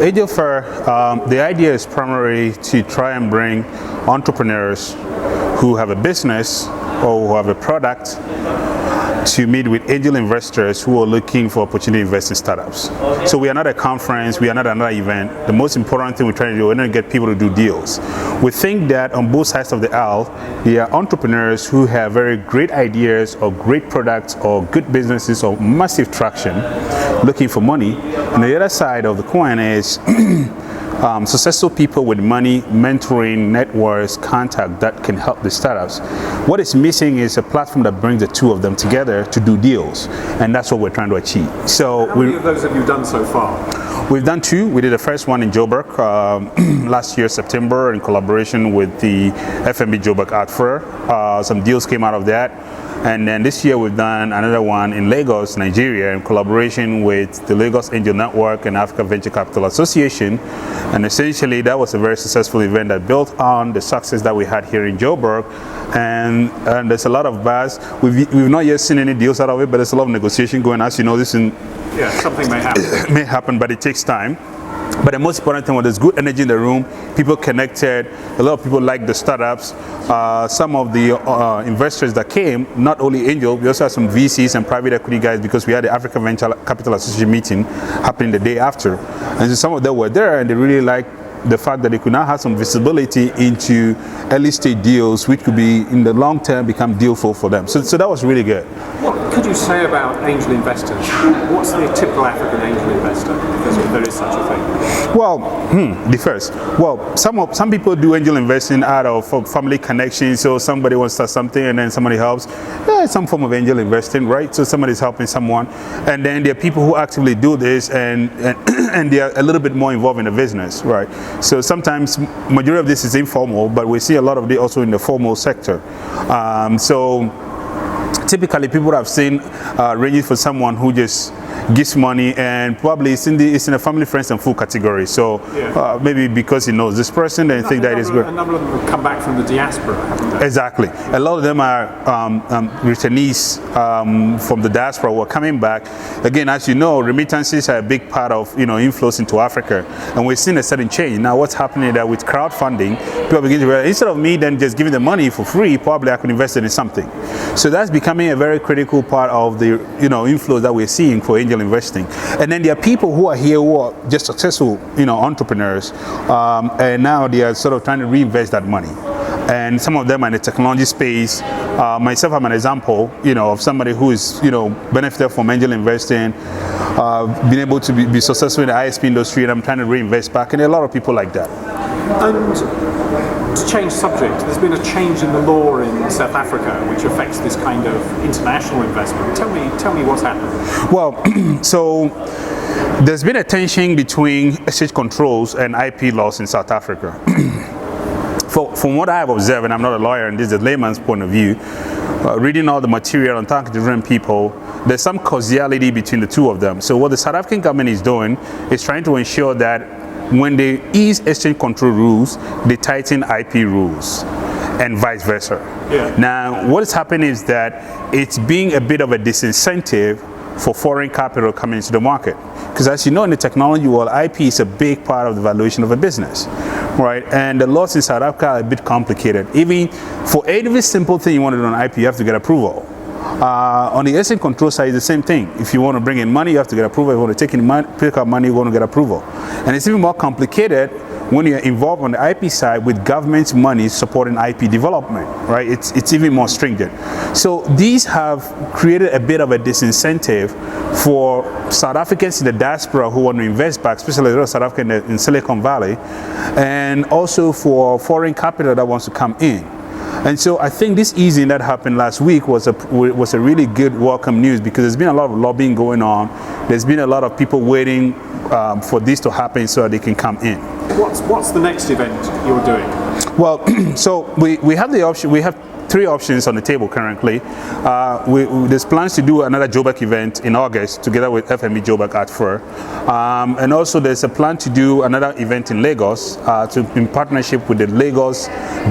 Angel Fair, the idea is primarily to try and bring entrepreneurs who have a business or who have a product to meet with angel investors who are looking for opportunity to invest in startups. So we are not a conference, we are not another event. The most important thing we're trying to do is to get people to do deals. We think that on both sides of the aisle, there are entrepreneurs who have very great ideas or great products or good businesses or massive traction looking for money. And the other side of the coin is successful people with money, mentoring, networks, contact that can help the startups. What is missing is a platform that brings the two of them together to do deals, and that's what we're trying to achieve. So, how many of those have you done so far? We've done two. We did the first one in Joburg last year, September, in collaboration with the FMB Joburg Art Fair. Some deals came out of that. And then this year we've done another one in Lagos, Nigeria, in collaboration with the Lagos Angel Network and Africa Venture Capital Association. And essentially that was a very successful event that built on the success that we had here in Joburg. And there's a lot of buzz. We've not yet seen any deals out of it, but there's a lot of negotiation going on. As you know, something may happen. May happen, but it takes time. But the most important thing was there's good energy in the room, people connected, a lot of people like the startups. Some of the investors that came, not only Angel, we also had some VCs and private equity guys because we had the Africa Venture Capital Association meeting happening the day after. And so some of them were there and they really liked the fact that they could now have some visibility into early stage deals which could be in the long term become deal flow for them. So that was really good. What could you say about angel investors? What's the typical African angel investor, if there is such a thing? Well, the first. Well, some people do angel investing out of family connections. So somebody wants to start something and then somebody helps. Some form of angel investing, right? So somebody's helping someone. And then there are people who actively do this and they are a little bit more involved in the business, right? So sometimes majority of this is informal, but we see a lot of it also in the formal sector. So typically people have seen ranging for someone who just gives money and probably it's in a family, friends and food category. So maybe because he knows this person and think that is good. A number of them have come back from the diaspora, haven't they? Exactly. A lot of them are returnees from the diaspora who are coming back. Again, as you know, remittances are a big part of inflows into Africa, and we've seen a sudden change. Now, what's happening is that with crowdfunding, people begin to realize instead of me then just giving the money for free, probably I could invest it in something. So that's becoming a very critical part of the inflows that we're seeing for angel investing. And then there are people who are here who are just successful entrepreneurs, and now they are sort of trying to reinvest that money. And some of them are in the technology space. Myself, I'm an example, of somebody who is, benefited from angel investing, been able to be successful in the ISP industry, and I'm trying to reinvest back. And there are a lot of people like that. And to change subject, there's been a change in the law in South Africa which affects this kind of international investment. Tell me what's happened. Well, so there's been a tension between exchange controls and IP laws in South Africa. From what I have observed, and I'm not a lawyer and this is a layman's point of view, reading all the material and talking to different people, there's some causality between the two of them. So what the South African government is doing is trying to ensure that when they ease exchange control rules, they tighten IP rules and vice versa. Now, what is happening is that it's being a bit of a disincentive for foreign capital coming into the market. Because as you know, in the technology world, IP is a big part of the valuation of a business, right? And the laws in South Africa are a bit complicated. Even for every simple thing you want to do on IP, you have to get approval. On the exchange control side, it's the same thing. If you want to bring in money, you have to get approval. If you want to pick up money, you want to get approval. And it's even more complicated when you're involved on the IP side with government money supporting IP development, right? It's even more stringent. So these have created a bit of a disincentive for South Africans in the diaspora who want to invest back, especially those South Africans in Silicon Valley, and also for foreign capital that wants to come in. And so I think this easing that happened last week was a really good welcome news because there's been a lot of lobbying going on. There's been a lot of people waiting for this to happen so that they can come in. What's the next event you're doing? Well, so we have the option. We have three options on the table currently. There's plans to do another Joburg event in August together with FME Joburg Art Fair. And also there's a plan to do another event in Lagos in partnership with the Lagos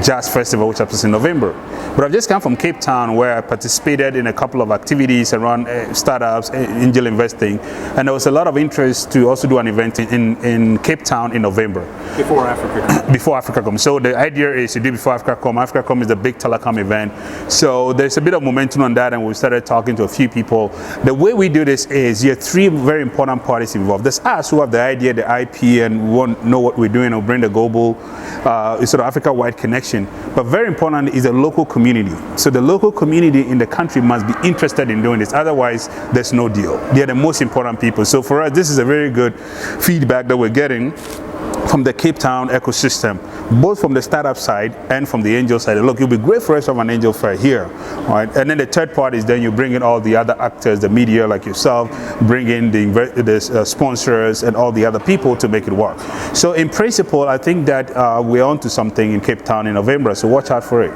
Jazz Festival, which happens in November. But I've just come from Cape Town, where I participated in a couple of activities around startups, angel investing, and there was a lot of interest to also do an event in Cape Town in November. Before Africa comes. Before Africa comes. So the idea is to do before Africa comes. Africa comes is the big telecom event. So there's a bit of momentum on that, and we started talking to a few people. The way we do this is you have three very important parties involved. There's us who have the idea, the IP, and we want to know what we're doing or bring the global, sort of Africa-wide connection. But very important is the local community. So the local community in the country must be interested in doing this. Otherwise, there's no deal. They're the most important people. So for us, this is a very good feedback that we're getting from the Cape Town ecosystem, both from the startup side and from the angel side. Look, it would be great for us to have an angel fair here, right? And then the third part is then you bring in all the other actors, the media like yourself, bring in the sponsors and all the other people to make it work. So in principle, I think that we're onto something in Cape Town in November, so watch out for it.